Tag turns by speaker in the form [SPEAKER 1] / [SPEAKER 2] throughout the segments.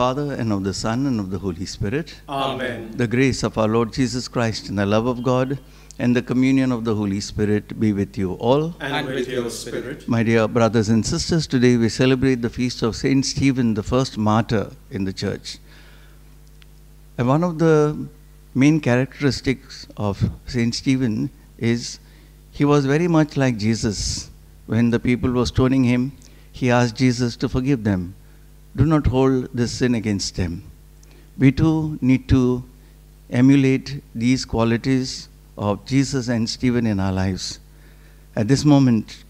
[SPEAKER 1] Father, and of the Son, and of the Holy Spirit.
[SPEAKER 2] Amen.
[SPEAKER 1] The grace of our Lord Jesus Christ, and the love of God, and the communion of the Holy Spirit be with you all.
[SPEAKER 2] And with your spirit.
[SPEAKER 1] My dear brothers and sisters, today we celebrate the feast of Saint Stephen, the first martyr in the church. And one of the main characteristics of Saint Stephen is he was very much like Jesus. When the people were stoning him, he asked Jesus to forgive them. Do not hold this sin against them. We too need to emulate these qualities of Jesus and Stephen in our lives. At this moment,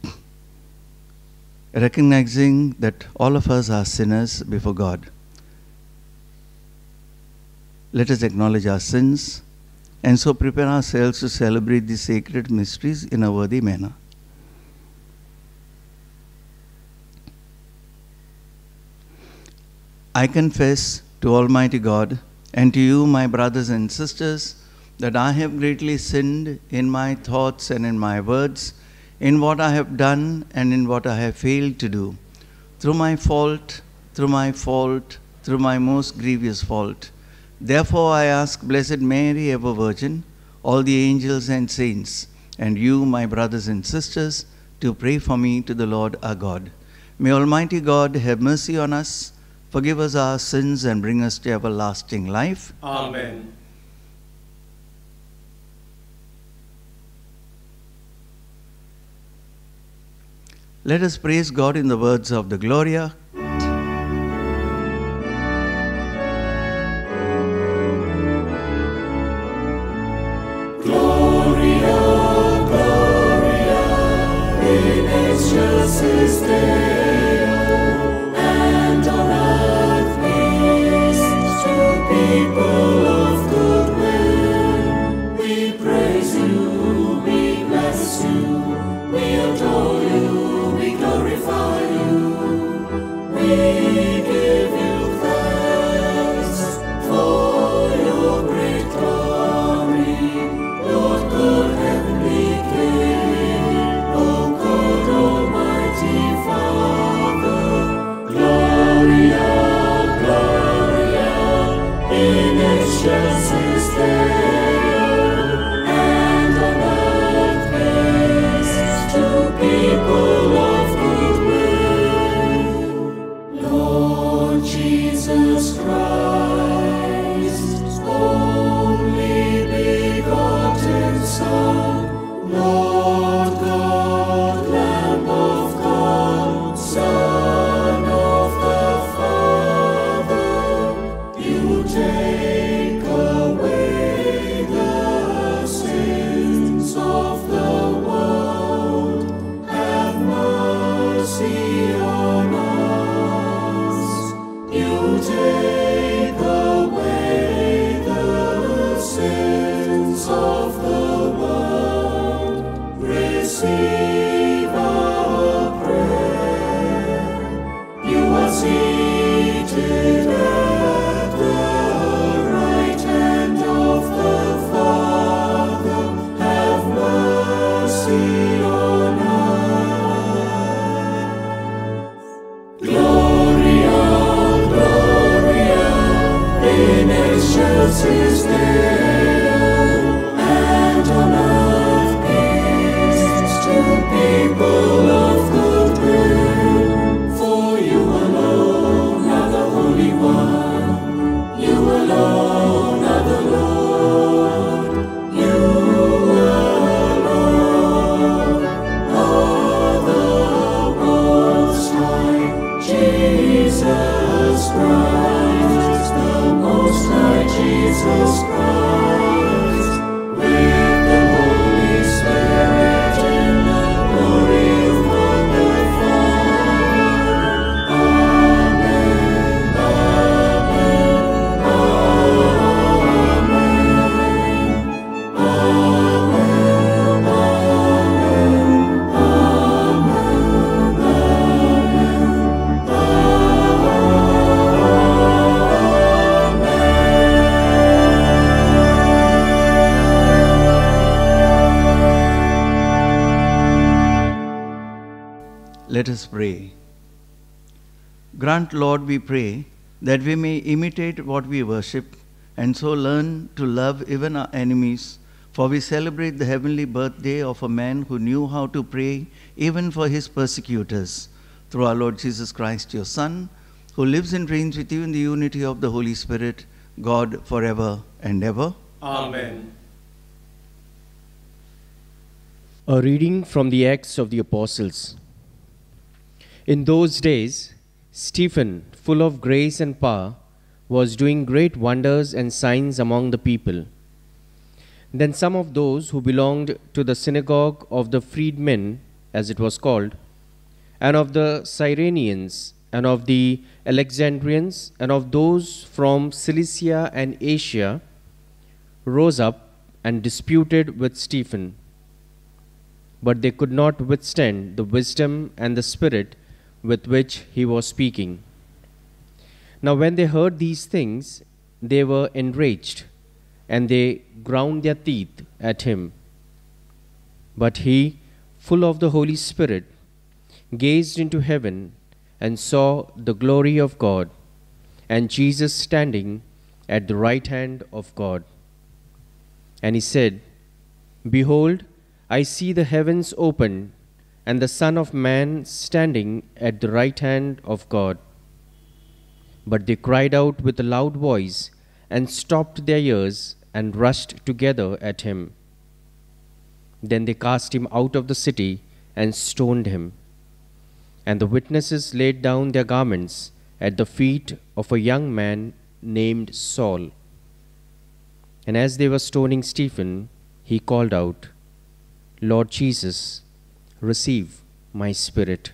[SPEAKER 1] recognizing that all of us are sinners before God, let us acknowledge our sins and so prepare ourselves to celebrate these sacred mysteries in a worthy manner. I confess to Almighty God and to you, my brothers and sisters, that I have greatly sinned in my thoughts and in my words, in what I have done and in what I have failed to do, through my most grievous fault. Therefore I ask Blessed Mary, ever Virgin, all the angels and saints, and you, my brothers and sisters, to pray for me to the Lord our God. May Almighty God have mercy on us, forgive us our sins, and bring us to everlasting life.
[SPEAKER 2] Amen.
[SPEAKER 1] Let us praise God in the words of the Gloria.
[SPEAKER 3] Gloria, Gloria, in excelsis Deo, and on earth peace to people of good will. We praise you, we bless you, we adore you, we glorify you. We give you thanks for your great glory, Lord God, heavenly King, O God, Almighty Father. Gloria, Gloria, in excelsis Deo, and on earth peace to people of good will. Lord Jesus Christ, only begotten Son, Lord God, Lamb of God, Son of the Father, you take away the sins of the world. Have mercy on us. You take away the sins of the world. Receive our prayer. You are seated at the right hand of the Father. Have mercy on us. Gloria, Gloria, in excelsis Deo, and on earth peace to people of good will. For you alone are the Holy One, you alone are the Lord, you alone are the Most High, Jesus Christ, the Most High Jesus Christ, with the Holy Spirit in the glory of God the Father. Amen, amen, amen, amen, amen,
[SPEAKER 1] Let us pray. Grant, Lord, we pray, that we may imitate what we worship, and so learn to love even our enemies. For we celebrate the heavenly birthday of a man who knew how to pray even for his persecutors, through our Lord Jesus Christ, your Son, who lives and reigns with you in the unity of the Holy Spirit, God, forever and ever.
[SPEAKER 2] Amen.
[SPEAKER 4] A reading from the Acts of the Apostles. In those days, Stephen, full of grace and power, was doing great wonders and signs among the people. Then some of those who belonged to the synagogue of the freedmen, as it was called, and of the Cyrenians, and of the Alexandrians, and of those from Cilicia and Asia, rose up and disputed with Stephen. But they could not withstand the wisdom and the spirit with which he was speaking. Now when they heard these things, they were enraged, and they ground their teeth at him. But he, full of the Holy Spirit, gazed into heaven and saw the glory of God, and Jesus standing at the right hand of God. And he said, Behold, I see the heavens opened, and the Son of Man standing at the right hand of God. But they cried out with a loud voice, and stopped their ears, and rushed together at him. Then they cast him out of the city, and stoned him. And the witnesses laid down their garments at the feet of a young man named Saul. And as they were stoning Stephen, he called out, Lord Jesus, receive my spirit.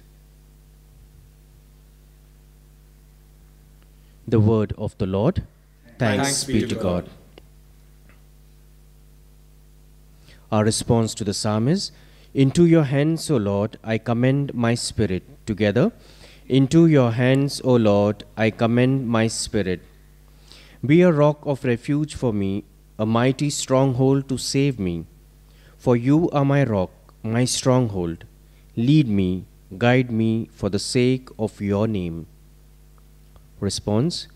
[SPEAKER 4] The word of the Lord. Thanks be to God. Our response to the psalm is, Into your hands, O Lord, I commend my spirit. Together, into your hands, O Lord, I commend my spirit. Be a rock of refuge for me, a mighty stronghold to save me. For you are my rock, my stronghold. Lead me, guide me for the sake of your name. Response: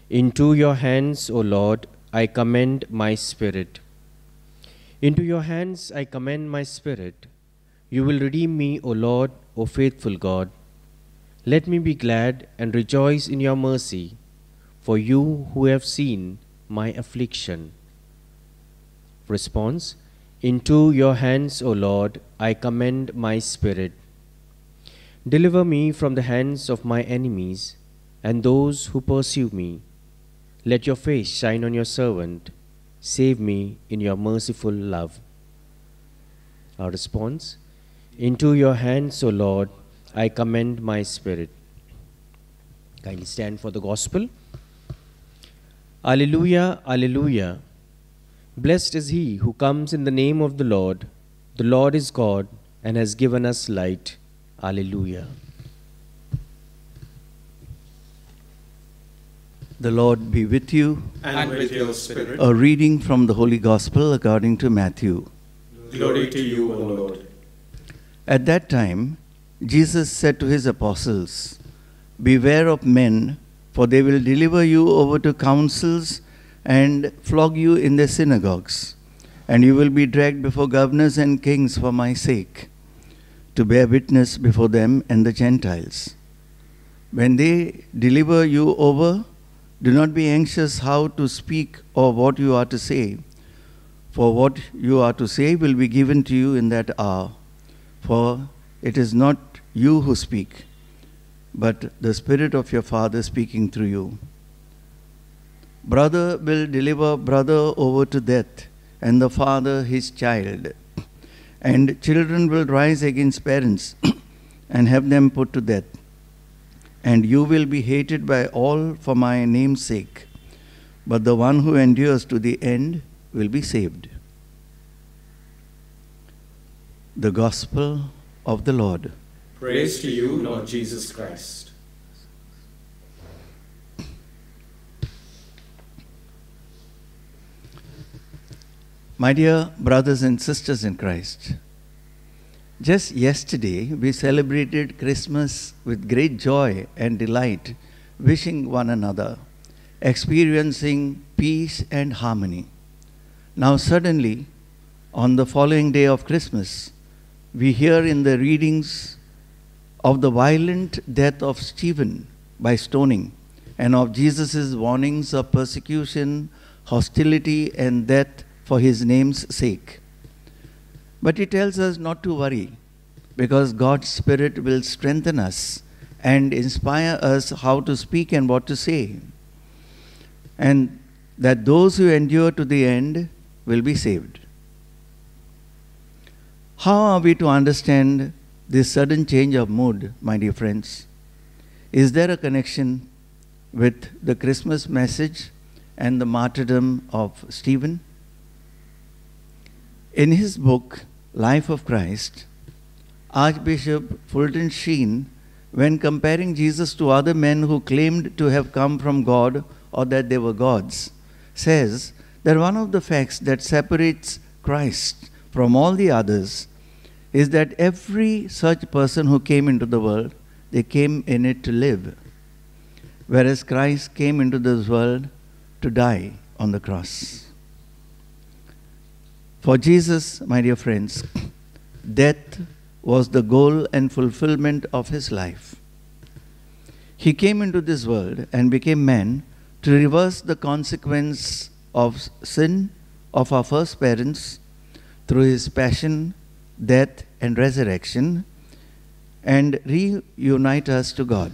[SPEAKER 4] Into your hands, O Lord, I commend my spirit. Into your hands I commend my spirit. You will redeem me, O Lord, O faithful God. Let me be glad and rejoice in your mercy, for you who have seen my affliction. Response: Into your hands, O Lord, I commend my spirit. Deliver me from the hands of my enemies and those who pursue me. Let your face shine on your servant. Save me in your merciful love. Our response: Into your hands, O Lord, I commend my spirit. Kindly stand for the gospel. Alleluia, alleluia. Blessed is he who comes in the name of the Lord. The Lord is God and has given us light. Alleluia.
[SPEAKER 1] The Lord be with you.
[SPEAKER 2] And with your spirit.
[SPEAKER 1] A reading from the Holy Gospel according to Matthew.
[SPEAKER 2] Glory to you, O Lord.
[SPEAKER 1] At that time, Jesus said to his apostles, Beware of men, for they will deliver you over to councils and flog you in their synagogues, and you will be dragged before governors and kings for my sake, to bear witness before them and the Gentiles. When they deliver you over, do not be anxious how to speak or what you are to say, for what you are to say will be given to you in that hour. For it is not you who speak, but the Spirit of your Father speaking through you. Brother will deliver brother over to death, and the father his child. And children will rise against parents and have them put to death. And you will be hated by all for my name's sake, but the one who endures to the end will be saved. The Gospel of the Lord.
[SPEAKER 2] Praise to you, Lord Jesus Christ.
[SPEAKER 1] My dear brothers and sisters in Christ, just yesterday we celebrated Christmas with great joy and delight, wishing one another experiencing peace and harmony. Now, suddenly, on the following day of Christmas, we hear in the readings of the violent death of Stephen by stoning and of Jesus' warnings of persecution, hostility, and death for his name's sake. But he tells us not to worry, because God's Spirit will strengthen us and inspire us how to speak and what to say, and that those who endure to the end will be saved. How are we to understand this sudden change of mood, my dear friends? Is there a connection with the Christmas message and the martyrdom of Stephen? In his book, Life of Christ, Archbishop Fulton Sheen, when comparing Jesus to other men who claimed to have come from God or that they were gods, says that one of the facts that separates Christ from all the others is that every such person who came into the world, they came in it to live, whereas Christ came into this world to die on the cross. For Jesus, my dear friends, death was the goal and fulfillment of his life. He came into this world and became man to reverse the consequence of sin of our first parents through his passion, death, and resurrection, and reunite us to God.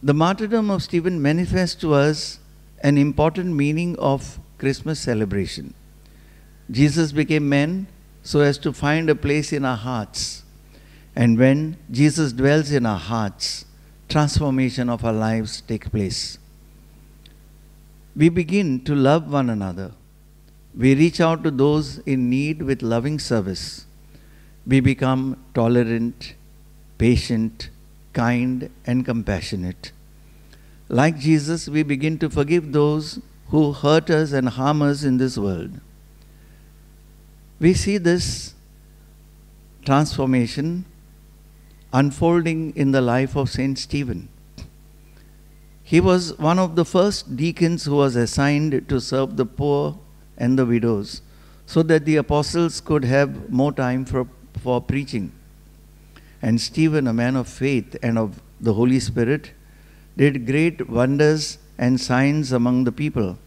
[SPEAKER 1] The martyrdom of Stephen manifests to us an important meaning of Christmas celebration. Jesus became man so as to find a place in our hearts. And when Jesus dwells in our hearts, transformation of our lives takes place. We begin to love one another. We reach out to those in need with loving service. We become tolerant, patient, kind, and compassionate. Like Jesus, we begin to forgive those who hurt us and harm us in this world. We see this transformation unfolding in the life of Saint Stephen. He was one of the first deacons who was assigned to serve the poor and the widows, so that the apostles could have more time for preaching. And Stephen, a man of faith and of the Holy Spirit, did great wonders and signs among the people.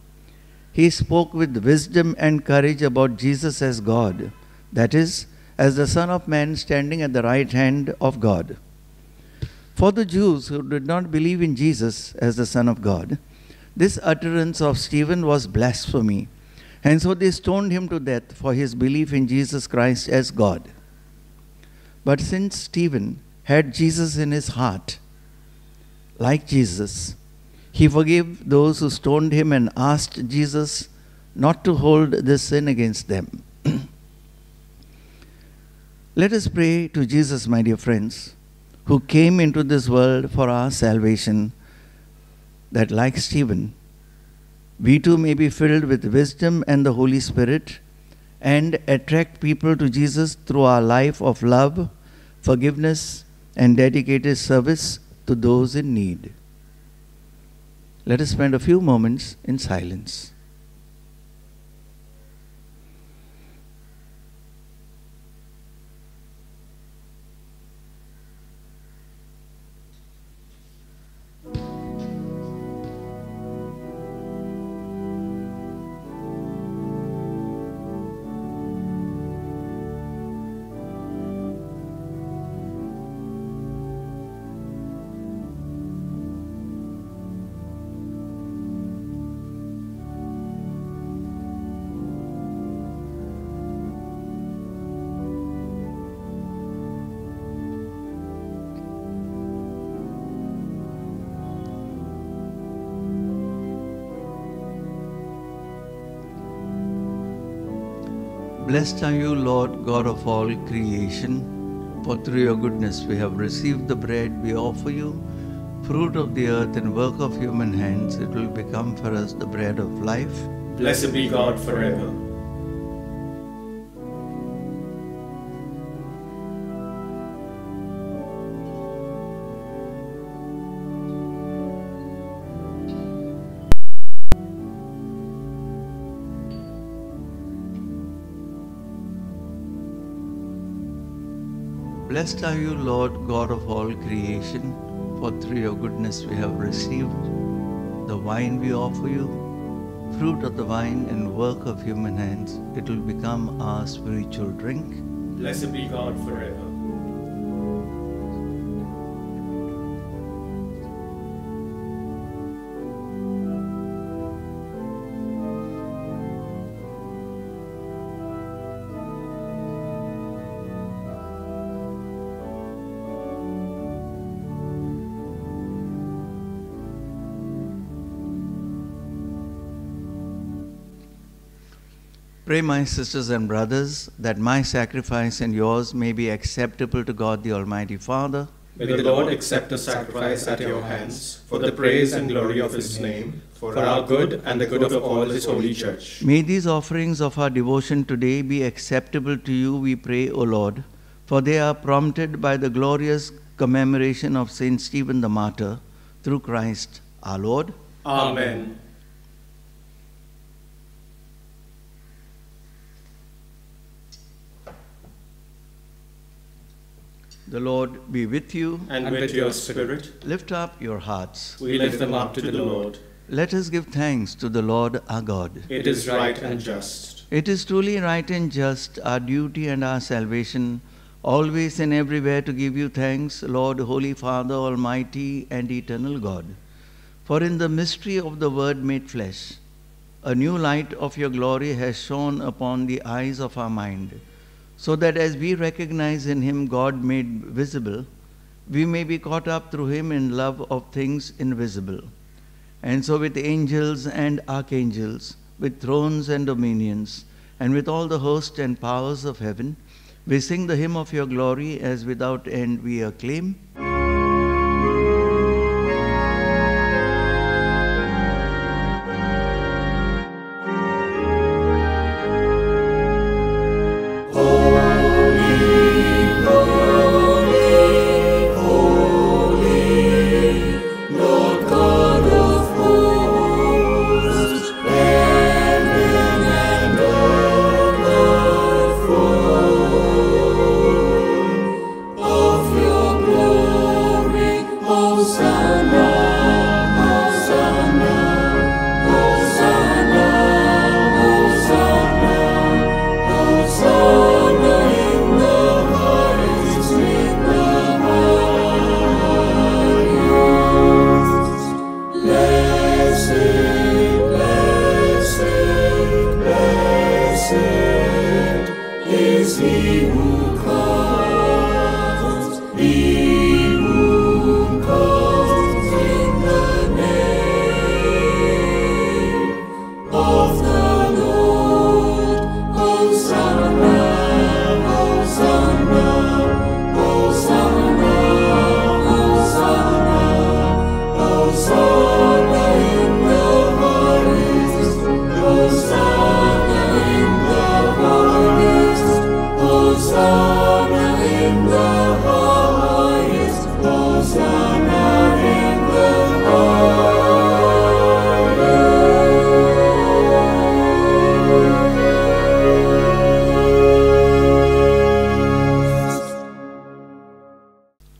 [SPEAKER 1] He spoke with wisdom and courage about Jesus as God, that is, as the Son of Man standing at the right hand of God. For the Jews who did not believe in Jesus as the Son of God, this utterance of Stephen was blasphemy, and so they stoned him to death for his belief in Jesus Christ as God. But since Stephen had Jesus in his heart, like Jesus, he forgave those who stoned him and asked Jesus not to hold this sin against them. Let us pray to Jesus, my dear friends, who came into this world for our salvation, that like Stephen, we too may be filled with wisdom and the Holy Spirit and attract people to Jesus through our life of love, forgiveness, and dedicated service to those in need. Let us spend a few moments in silence. Blessed are you, Lord, God of all creation, for through your goodness we have received the bread we offer you, fruit of the earth and work of human hands. It will become for us the bread of life.
[SPEAKER 2] Blessed be God forever.
[SPEAKER 1] Blessed are you, Lord, God of all creation, for through your goodness we have received the wine we offer you, fruit of the vine and work of human hands. It will become our spiritual drink.
[SPEAKER 2] Blessed be God forever.
[SPEAKER 1] Pray, my sisters and brothers, that my sacrifice and yours may be acceptable to God the Almighty Father.
[SPEAKER 2] May the Lord accept the sacrifice at your hands for the praise and glory of his name, for our good and the good of all his holy church.
[SPEAKER 1] May these offerings of our devotion today be acceptable to you, we pray, O Lord, for they are prompted by the glorious commemoration of Saint Stephen the Martyr, through Christ our Lord.
[SPEAKER 2] Amen.
[SPEAKER 1] The Lord be with you.
[SPEAKER 2] And with your spirit,
[SPEAKER 1] Lift up your hearts.
[SPEAKER 2] we lift them up to the Lord.
[SPEAKER 1] Let us give thanks to the Lord our God.
[SPEAKER 2] It is right and just.
[SPEAKER 1] It is truly right and just, our duty and our salvation, always and everywhere to give you thanks, Lord, Holy Father, Almighty and eternal God. For in the mystery of the Word made flesh, a new light of your glory has shone upon the eyes of our mind, so that as we recognize in him God made visible, we may be caught up through him in love of things invisible. And so with angels and archangels, with thrones and dominions, and with all the host and powers of heaven, we sing the hymn of your glory, as without end we acclaim.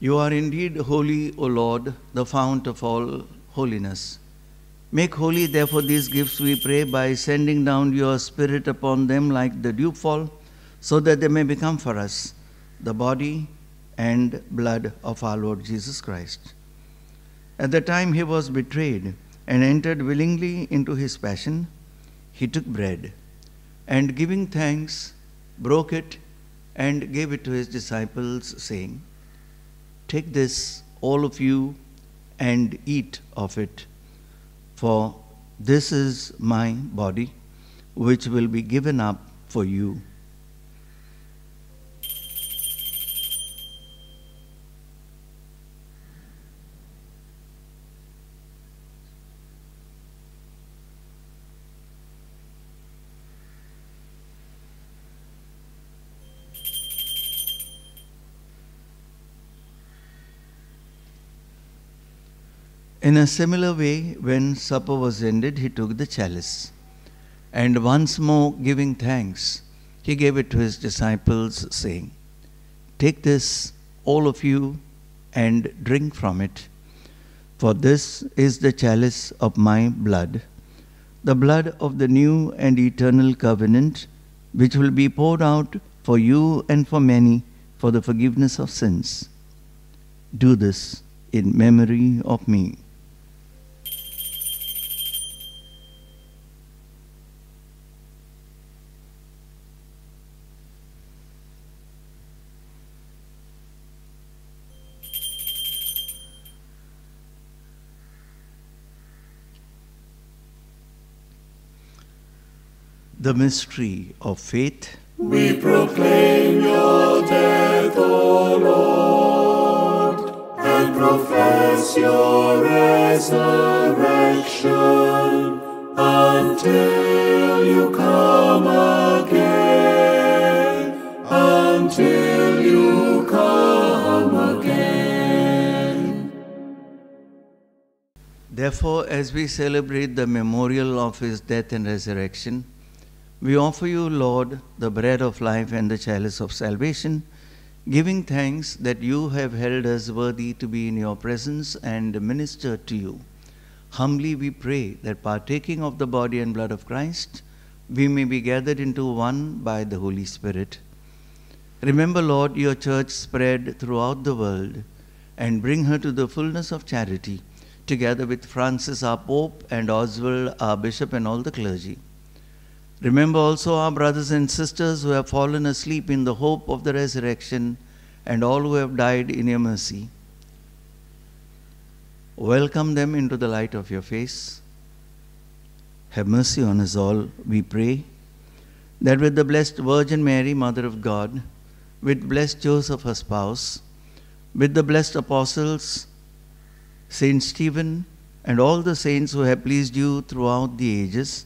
[SPEAKER 1] You are indeed holy, O Lord, the fount of all holiness. Make holy, therefore, these gifts, we pray, by sending down your Spirit upon them like the dewfall, so that they may become for us the body and blood of our Lord Jesus Christ. At the time he was betrayed and entered willingly into his passion, he took bread, and giving thanks, broke it and gave it to his disciples, saying, "Take this, all of you, and eat of it, for this is my body, which will be given up for you." In a similar way, when supper was ended, he took the chalice, and once more giving thanks, he gave it to his disciples, saying, "Take this, all of you, and drink from it. For this is the chalice of my blood, the blood of the new and eternal covenant, which will be poured out for you and for many for the forgiveness of sins. Do this in memory of me. The mystery of faith.
[SPEAKER 3] We proclaim your death, O Lord, and profess your resurrection until you come again, until you come again.
[SPEAKER 1] Therefore, as we celebrate the memorial of his death and resurrection, we offer you, Lord, the bread of life and the chalice of salvation, giving thanks that you have held us worthy to be in your presence and minister to you. Humbly we pray that partaking of the body and blood of Christ, we may be gathered into one by the Holy Spirit. Remember, Lord, your church spread throughout the world, and bring her to the fullness of charity, together with Francis our Pope and Oswald our Bishop and all the clergy. Remember also our brothers and sisters who have fallen asleep in the hope of the resurrection, and all who have died in your mercy. Welcome them into the light of your face. Have mercy on us all, we pray, that with the blessed Virgin Mary, Mother of God, with blessed Joseph, her spouse, with the blessed apostles, Saint Stephen, and all the saints who have pleased you throughout the ages,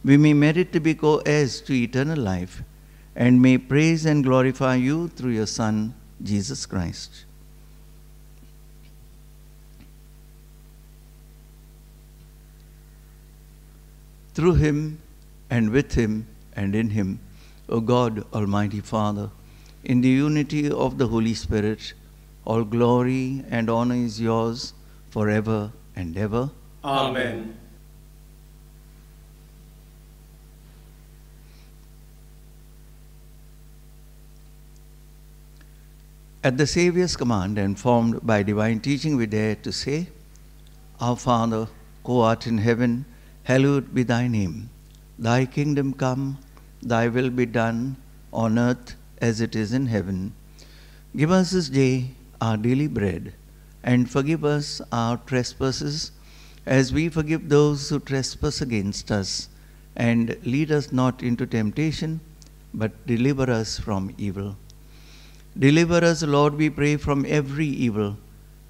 [SPEAKER 1] we may merit to be co-heirs to eternal life, and may praise and glorify you through your Son, Jesus Christ. Through him, and with him, and in him, O God, Almighty Father, in the unity of the Holy Spirit, all glory and honor is yours forever and ever.
[SPEAKER 2] Amen.
[SPEAKER 1] At the Saviour's command and formed by divine teaching, we dare to say, Our Father, who art in heaven, hallowed be thy name. Thy kingdom come, thy will be done, on earth as it is in heaven. Give us this day our daily bread, and forgive us our trespasses, as we forgive those who trespass against us. And lead us not into temptation, but deliver us from evil. Deliver us, Lord, we pray, from every evil.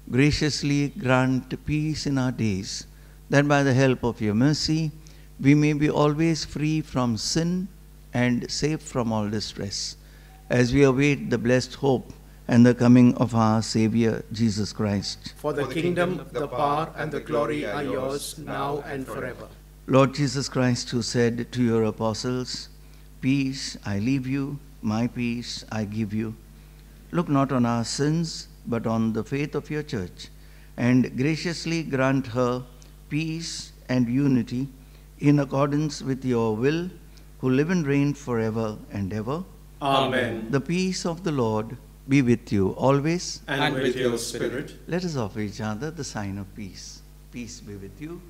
[SPEAKER 1] Graciously grant peace in our days, that by the help of your mercy, we may be always free from sin and safe from all distress, as we await the blessed hope and the coming of our Savior, Jesus Christ.
[SPEAKER 2] For the kingdom, the power, and the glory are yours, now and forever.
[SPEAKER 1] Lord Jesus Christ, who said to your apostles, Peace I leave you, my peace I give you. Look not on our sins, but on the faith of your church, and graciously grant her peace and unity in accordance with your will, who live and reign forever and ever.
[SPEAKER 2] Amen.
[SPEAKER 1] The peace of the Lord be with you always.
[SPEAKER 2] And with your spirit.
[SPEAKER 1] Let us offer each other the sign of peace. Peace be with you.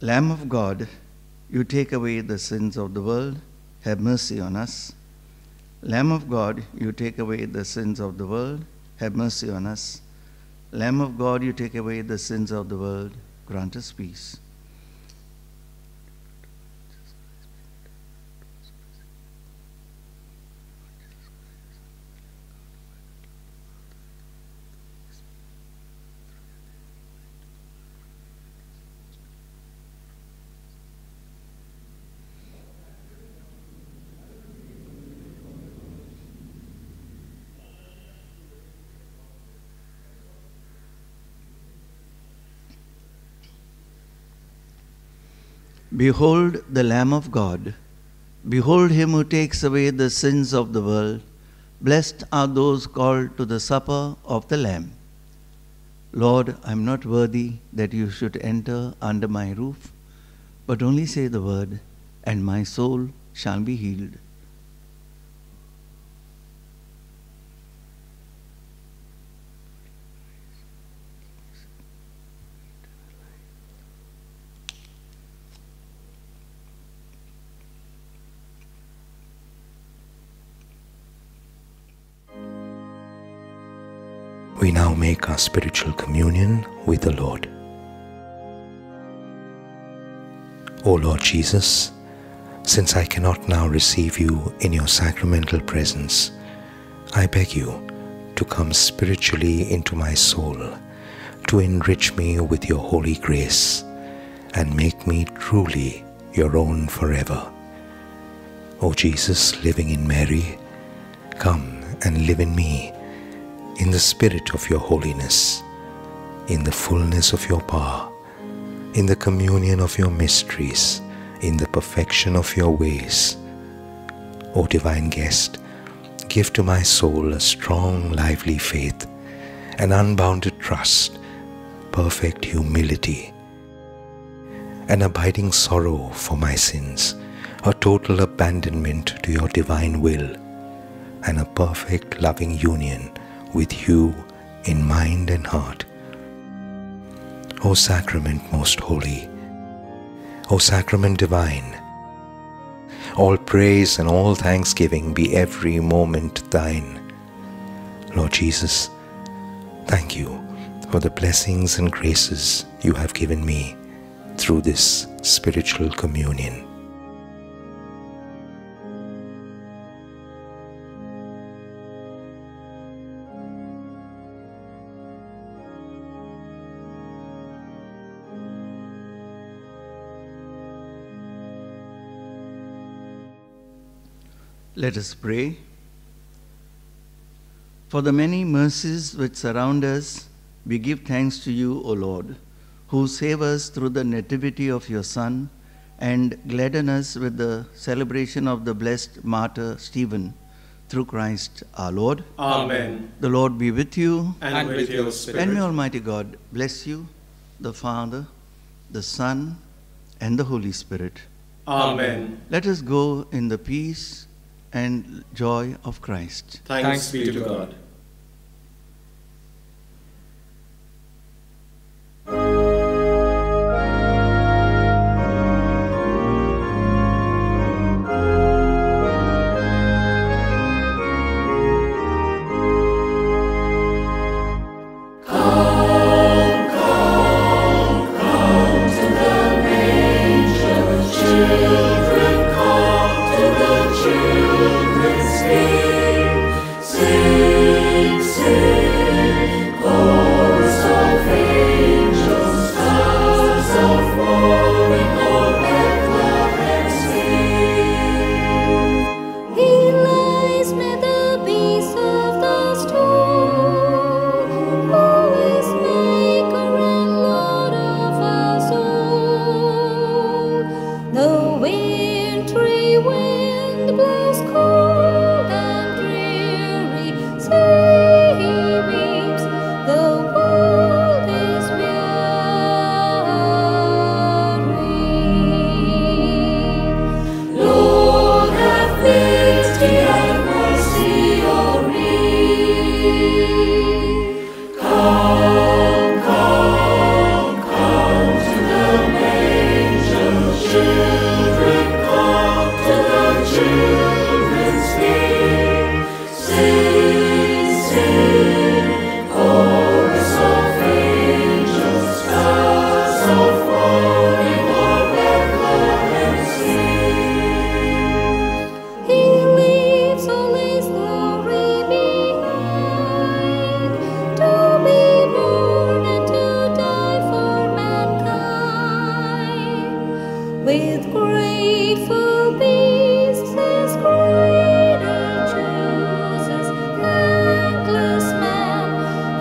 [SPEAKER 1] Lamb of God, you take away the sins of the world, have mercy on us. Lamb of God, you take away the sins of the world, have mercy on us. Lamb of God, you take away the sins of the world, grant us peace. Behold the Lamb of God. Behold him who takes away the sins of the world. Blessed are those called to the supper of the Lamb. Lord, I am not worthy that you should enter under my roof, but only say the word, and my soul shall be healed.
[SPEAKER 5] We now make our spiritual communion with the Lord. O Lord Jesus, since I cannot now receive you in your sacramental presence, I beg you to come spiritually into my soul, to enrich me with your holy grace, and make me truly your own forever. O Jesus, living in Mary, come and live in me, in the spirit of your holiness, in the fullness of your power, in the communion of your mysteries, in the perfection of your ways. O divine guest, give to my soul a strong, lively faith, an unbounded trust, perfect humility, an abiding sorrow for my sins, a total abandonment to your divine will, and a perfect loving union with you in mind and heart. O Sacrament most holy, O Sacrament divine, all praise and all thanksgiving be every moment thine. Lord Jesus, thank you for the blessings and graces you have given me through this spiritual communion.
[SPEAKER 1] Let us pray. For the many mercies which surround us, we give thanks to you, O Lord, who save us through the nativity of your Son and gladden us with the celebration of the blessed martyr Stephen, through Christ our Lord.
[SPEAKER 2] Amen.
[SPEAKER 1] The Lord be with you.
[SPEAKER 2] And with your spirit.
[SPEAKER 1] And may Almighty God bless you, the Father, the Son, and the Holy Spirit.
[SPEAKER 2] Amen.
[SPEAKER 1] Let us go in the peace and joy of Christ.
[SPEAKER 2] Thanks be to God.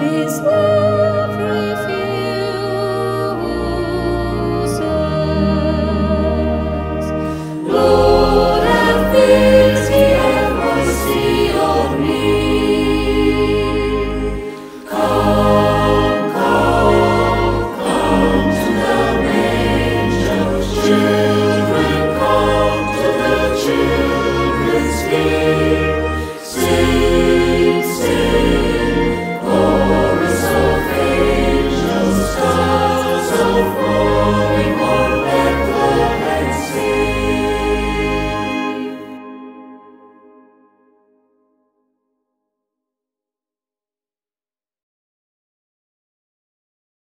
[SPEAKER 3] His love.